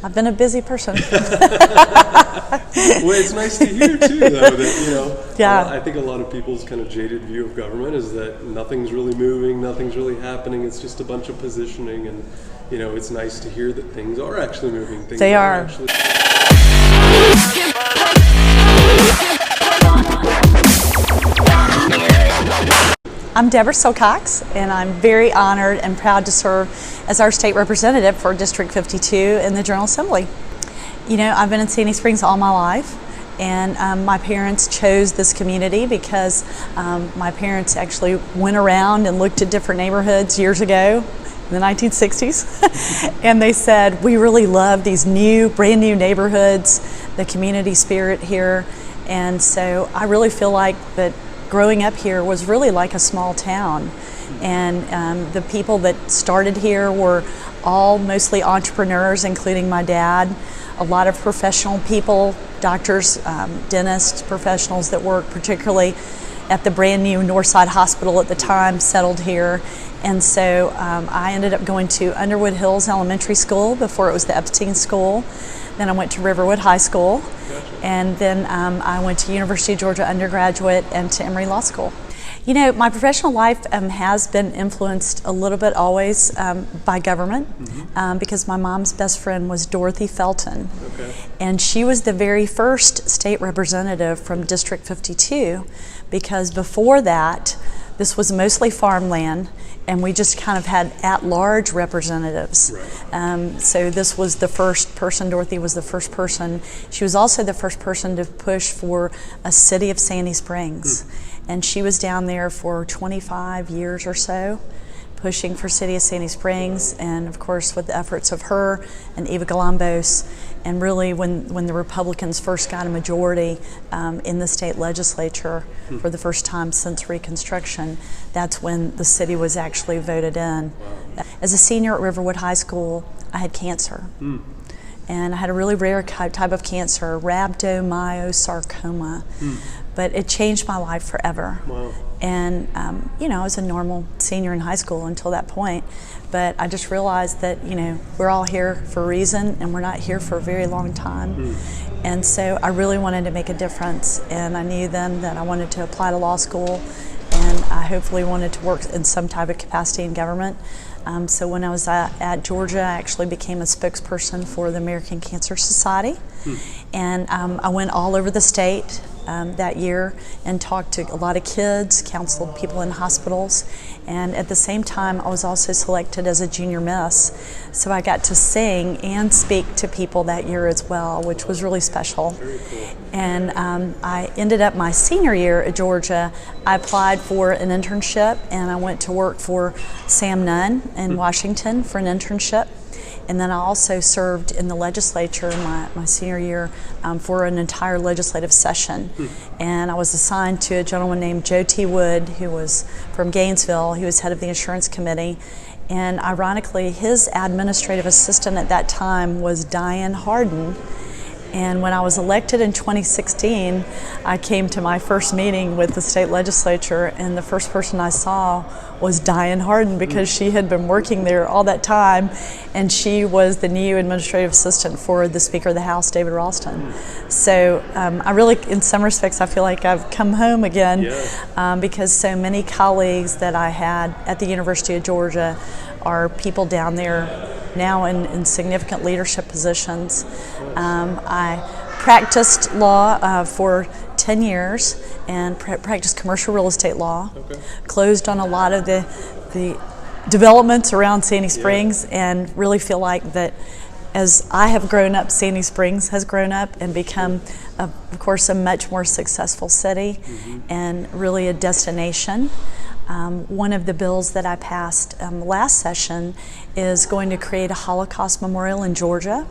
I've been a busy person. Well, it's nice to hear too, though, that Yeah. I think a lot of people's kind of jaded view of government is that nothing's really moving, nothing's really happening. It's just a bunch of positioning, and it's nice to hear that things are actually moving. Things They are. Actually. I'm Deborah Silcox, and I'm very honored and proud to serve as our state representative for District 52 in the General Assembly. I've been in Sandy Springs all my life, and my parents chose this community because my parents actually went around and looked at different neighborhoods years ago in the 1960s, and they said, we really love these brand new neighborhoods, the community spirit here, and so I really feel like that growing up here was really like a small town, and the people that started here were all mostly entrepreneurs, including my dad. A lot of professional people, doctors, dentists, professionals that worked particularly at the brand new Northside Hospital at the time settled here. And so I ended up going to Underwood Hills Elementary School before it was the Epstein School. Then I went to Riverwood High School. Gotcha. And then I went to University of Georgia undergraduate and to Emory Law School. My professional life has been influenced a little bit always by government, because my mom's best friend was Dorothy Felton. Okay. And she was the very first state representative from District 52, because before that, this was mostly farmland, and we just kind of had at-large representatives. Right. So this was the first person, Dorothy was the first person. She was also the first person to push for a city of Sandy Springs. And she was down there for 25 years or so, pushing for city of Sandy Springs, and of course with the efforts of her and Eva Galambos, and really when the Republicans first got a majority in the state legislature for the first time since Reconstruction, that's when the city was actually voted in. Wow. As a senior at Riverwood High School, I had cancer. And I had a really rare type of cancer, rhabdomyosarcoma. But it changed my life forever. Wow. And I was a normal senior in high school until that point. But I just realized that we're all here for a reason, and we're not here for a very long time. And so I really wanted to make a difference, and I knew then that I wanted to apply to law school, and I hopefully wanted to work in some type of capacity in government. So when I was at Georgia, I actually became a spokesperson for the American Cancer Society. And I went all over the state that year and talked to a lot of kids, counseled people in hospitals, and at the same time I was also selected as a junior miss. So I got to sing and speak to people that year as well, which was really special. Very cool. And I ended up my senior year at Georgia, I applied for an internship, and I went to work for Sam Nunn in Washington for an internship. And then I also served in the legislature my senior year for an entire legislative session. And I was assigned to a gentleman named Joe T. Wood, who was from Gainesville. He was head of the insurance committee. And ironically, his administrative assistant at that time was Diane Harden. And when I was elected in 2016, I came to my first meeting with the state legislature, and the first person I saw was Diane Harden, because she had been working there all that time, and she was the new administrative assistant for the Speaker of the House, David Ralston. So I really, in some respects, I feel like I've come home again, because so many colleagues that I had at the University of Georgia are people down there now in significant leadership positions. I practiced law for 10 years and practiced commercial real estate law. Okay. Closed on a lot of the developments around Sandy Springs, and really feel like that as I have grown up, Sandy Springs has grown up and become, of course, a much more successful city and really a destination. One of the bills that I passed last session is going to create a Holocaust memorial in Georgia.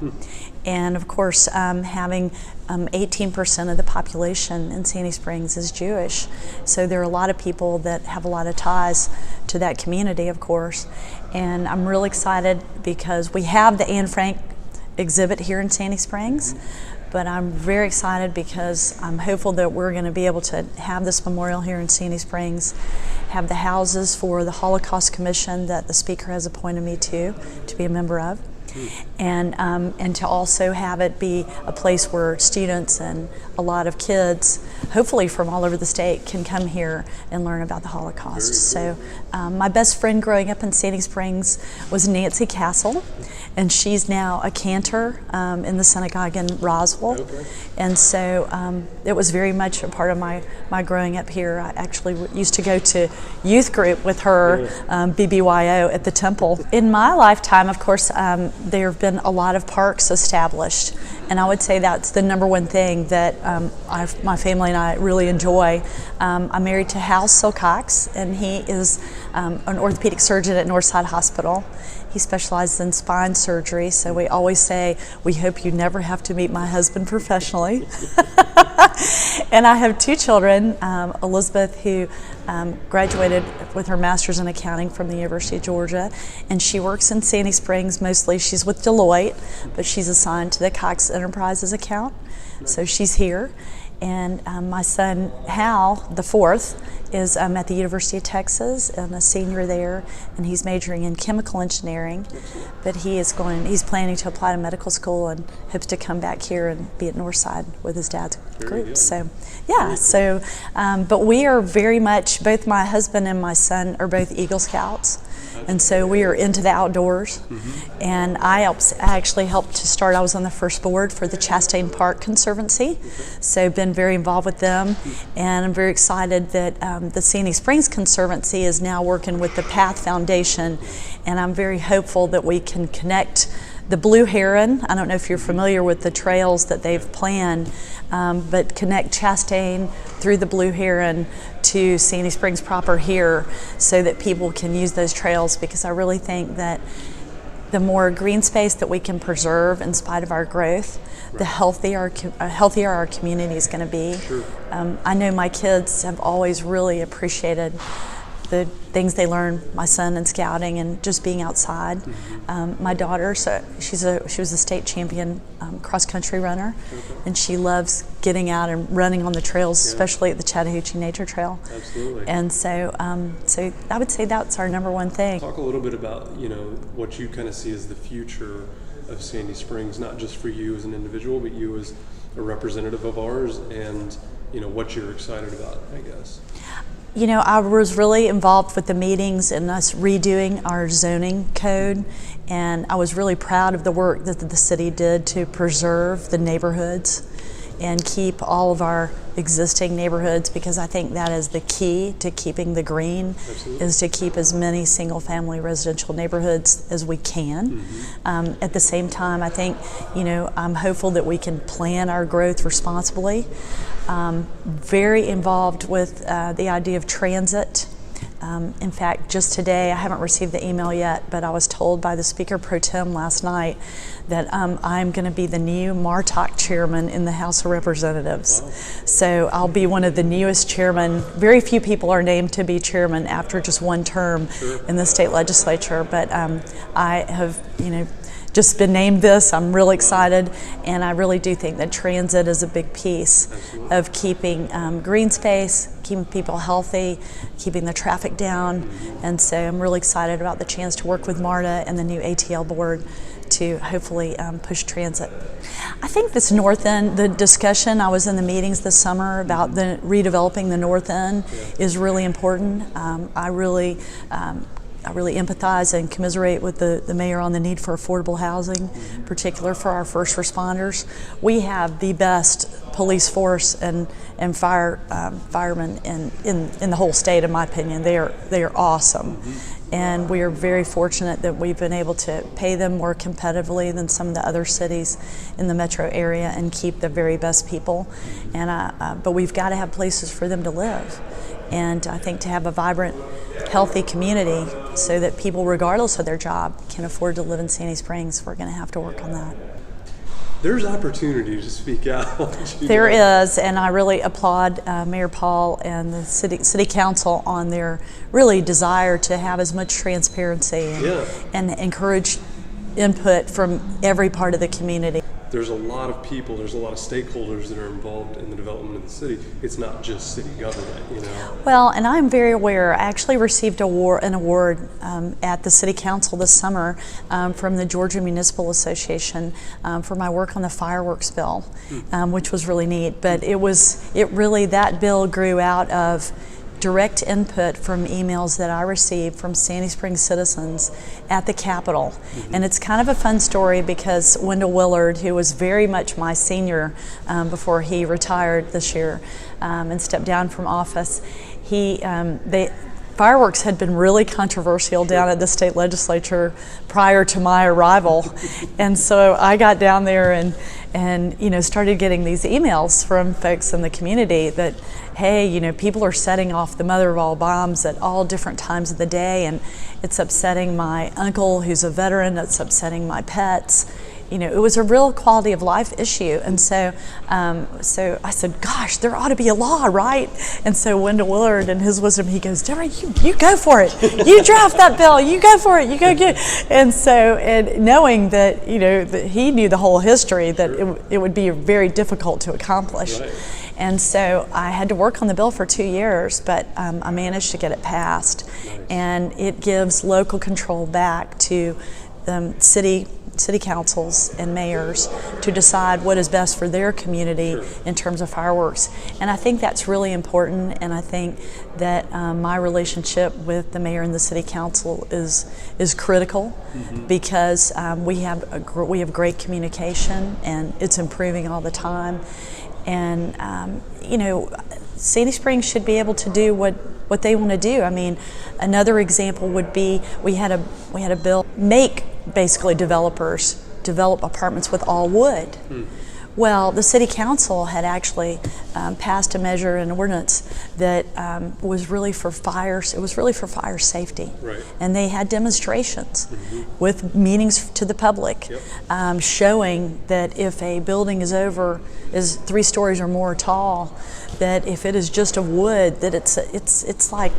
And of course, having 18% of the population in Sandy Springs is Jewish. So there are a lot of people that have a lot of ties to that community, of course. And I'm really excited because we have the Anne Frank exhibit here in Sandy Springs. But I'm very excited because I'm hopeful that we're going to be able to have this memorial here in Sandy Springs, have the houses for the Holocaust Commission that the Speaker has appointed me to be a member of, and to also have it be a place where students and a lot of kids, hopefully from all over the state, can come here and learn about the Holocaust. So my best friend growing up in Sandy Springs was Nancy Castle, and she's now a cantor in the synagogue in Roswell. Okay. And so it was very much a part of my growing up here. I actually used to go to youth group with her, BBYO, at the temple. In my lifetime, of course, there have been a lot of parks established, and I would say that's the number one thing that my family and I really enjoy. I'm married to Hal Silcox, and he is an orthopedic surgeon at Northside Hospital. He specializes in spine surgery, so we always say, we hope you never have to meet my husband professionally. And I have two children, Elizabeth, who graduated with her master's in accounting from the University of Georgia, and she works in Sandy Springs mostly. She's with Deloitte, but she's assigned to the Cox Enterprises account, so she's here. And my son, Hal, the fourth, is at the University of Texas and a senior there, and he's majoring in chemical engineering. But he's planning to apply to medical school and hopes to come back here and be at Northside with his dad's group. Good. So, yeah. So, but we are very much, both my husband and my son are both Eagle Scouts. And so we are into the outdoors. And I actually helped to start, I was on the first board for the Chastain Park Conservancy. So been very involved with them. And I'm very excited that the Sandy Springs Conservancy is now working with the Path Foundation. And I'm very hopeful that we can connect the Blue Heron. I don't know if you're familiar with the trails that they've planned, but connect Chastain through the Blue Heron to Sandy Springs proper here so that people can use those trails, because I really think that the more green space that we can preserve in spite of our growth, the healthier our community is going to be. Sure. I know my kids have always really appreciated the things they learn, my son in scouting and just being outside. My daughter, so she was a state champion cross country runner, and she loves getting out and running on the trails, especially at the Chattahoochee Nature Trail. Absolutely. And so I would say that's our number one thing. Talk a little bit about what you kind of see as the future of Sandy Springs, not just for you as an individual, but you as a representative of ours, and what you're excited about, I guess. I was really involved with the meetings and us redoing our zoning code, and I was really proud of the work that the city did to preserve the neighborhoods and keep all of our existing neighborhoods, because I think that is the key to keeping the green. Absolutely. Is to keep as many single-family residential neighborhoods as we can. At the same time, I think, I'm hopeful that we can plan our growth responsibly. Very involved with the idea of transit. In fact, just today, I haven't received the email yet, but I was told by the Speaker Pro Tem last night that I'm going to be the new MARTOC chairman in the House of Representatives. Wow. So I'll be one of the newest chairmen. Very few people are named to be chairman after just one term in the state legislature, but I have, just been named this. I'm really excited, and I really do think that transit is a big piece of keeping green space, keeping people healthy, keeping the traffic down, and so I'm really excited about the chance to work with MARTA and the new ATL board to hopefully push transit. I think this north end, the discussion, I was in the meetings this summer about the redeveloping the north end is really important. I really empathize and commiserate with the mayor on the need for affordable housing, in particular for our first responders. We have the best police force and firemen in the whole state, in my opinion. They are awesome. And we are very fortunate that we've been able to pay them more competitively than some of the other cities in the metro area and keep the very best people. But we've got to have places for them to live. And I think to have a vibrant, healthy community so that people, regardless of their job, can afford to live in Sandy Springs, we're going to have to work on that. There's opportunity to speak out. There is, and I really applaud Mayor Paul and the city council on their really desire to have as much transparency and encourage input from every part of the community. There's a lot of people, there's a lot of stakeholders that are involved in the development of the city. It's not just city government, you know. Well, and I'm very aware. I actually received an award at the City Council this summer from the Georgia Municipal Association for my work on the fireworks bill, which was really neat. But that bill grew out of direct input from emails that I received from Sandy Springs citizens at the Capitol. And it's kind of a fun story because Wendell Willard, who was very much my senior before he retired this year and stepped down from office, fireworks had been really controversial down at the state legislature prior to my arrival. And so I got down there and started getting these emails from folks in the community that, hey, people are setting off the mother of all bombs at all different times of the day, and it's upsetting my uncle who's a veteran, it's upsetting my pets. It was a real quality of life issue. And so I said, gosh, there ought to be a law, right? And so Wendell Willard, in his wisdom, he goes, Deborah, you go for it. You draft that bill. You go for it. You go get it. And knowing that, that he knew the whole history, that it would be very difficult to accomplish. Right. And so I had to work on the bill for 2 years, but I managed to get it passed. Nice. And it gives local control back to city councils and mayors to decide what is best for their community in terms of fireworks. And I think that's really important, and I think that my relationship with the mayor and the city council is critical because we have great communication, and it's improving all the time. And Sandy Springs should be able to do what they want to do. I mean, another example would be we had a bill basically developers develop apartments with all wood. Well, the city council had actually passed a measure, an ordinance that was really for fires. It was really for fire safety, right. And they had demonstrations with meetings to the public, showing that if a building is 3 stories or more tall, that if it is just of wood, that it's like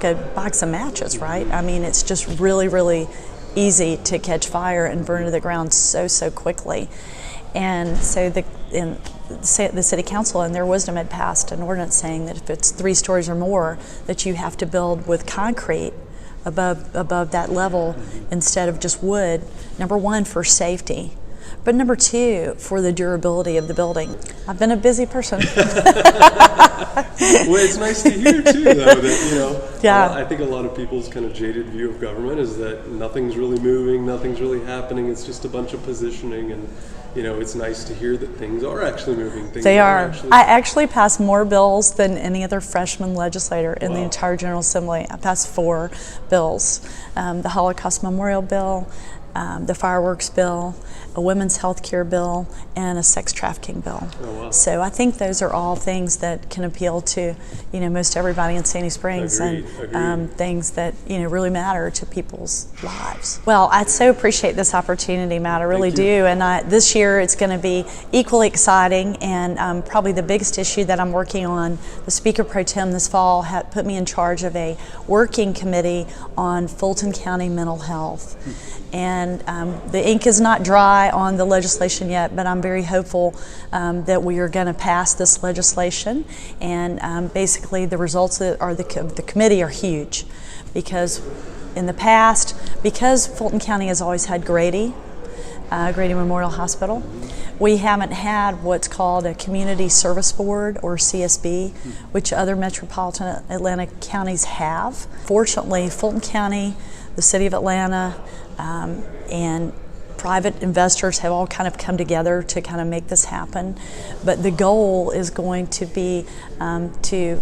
a box of matches, right? I mean, it's just really, really easy to catch fire and burn to the ground so quickly. And so the city council, in their wisdom, had passed an ordinance saying that if it's 3 stories or more, that you have to build with concrete above that level instead of just wood. Number 1, for safety, but number 2, for the durability of the building. I've been a busy person. Well, it's nice to hear too, though, that I think a lot of people's kind of jaded view of government is that nothing's really moving, nothing's really happening. It's just a bunch of positioning, and it's nice to hear that things are actually moving. They are. I actually passed more bills than any other freshman legislator in the entire General Assembly. I passed 4 bills: the Holocaust Memorial Bill, the fireworks bill, a women's health care bill, and a sex trafficking bill. Oh, wow. So I think those are all things that can appeal to most everybody in Sandy Springs. Agreed. And things that really matter to people's lives. Well, I so appreciate this opportunity, Matt. I really do. And this year it's going to be equally exciting, and probably the biggest issue that I'm working on. The Speaker Pro Tem this fall put me in charge of a working committee on Fulton County mental health. And the ink is not dry on the legislation yet, but I'm very hopeful that we are going to pass this legislation. And basically the results of the committee are huge, because in the past, because Fulton County has always had Grady Memorial Hospital, we haven't had what's called a Community Service Board, or CSB, which other metropolitan Atlanta counties have. Fortunately, Fulton County, the City of Atlanta, and private investors have all kind of come together to kind of make this happen. But the goal is going to be to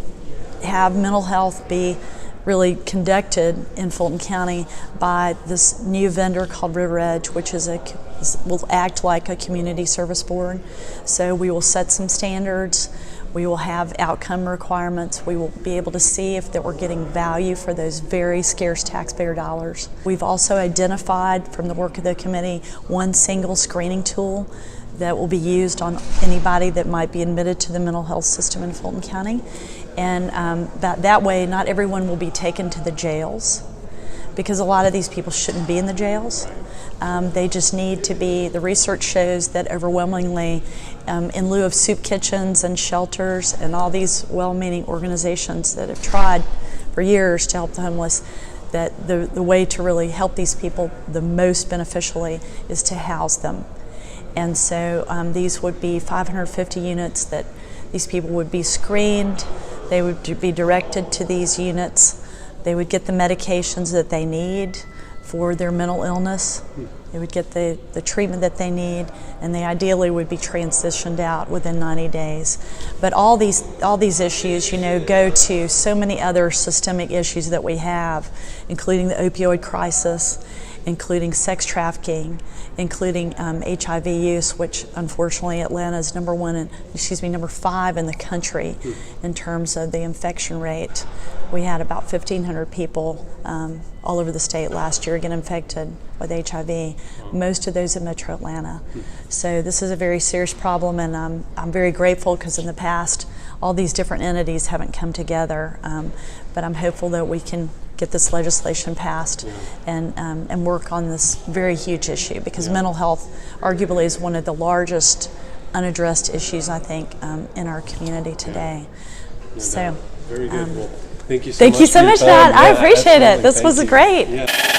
have mental health be really conducted in Fulton County by this new vendor called River Edge, which will act like a community service board. So we will set some standards. We will have outcome requirements. We will be able to see if that we're getting value for those very scarce taxpayer dollars. We've also identified from the work of the committee one single screening tool that will be used on anybody that might be admitted to the mental health system in Fulton County. And that way, not everyone will be taken to the jails, because a lot of these people shouldn't be in the jails. They just need to be, the research shows that overwhelmingly, in lieu of soup kitchens and shelters and all these well-meaning organizations that have tried for years to help the homeless, that the way to really help these people the most beneficially is to house them. And so these would be 550 units that these people would be screened. They would be directed to these units. They would get the medications that they need for their mental illness. They would get the treatment that they need, and they ideally would be transitioned out within 90 days. But all these issues, go to so many other systemic issues that we have, including the opioid crisis, including sex trafficking, including HIV use, which unfortunately Atlanta is number 5 in the country in terms of the infection rate. We had about 1,500 people all over the state last year get infected with HIV, most of those in Metro Atlanta. So this is a very serious problem, and I'm very grateful because in the past all these different entities haven't come together, but I'm hopeful that we can get this legislation passed and work on this very huge issue, because mental health arguably is one of the largest unaddressed issues, I think, in our community today. So very good. Well, thank you so much. Thank you so much, Matt. I appreciate it. This was Thank you. great. Yeah.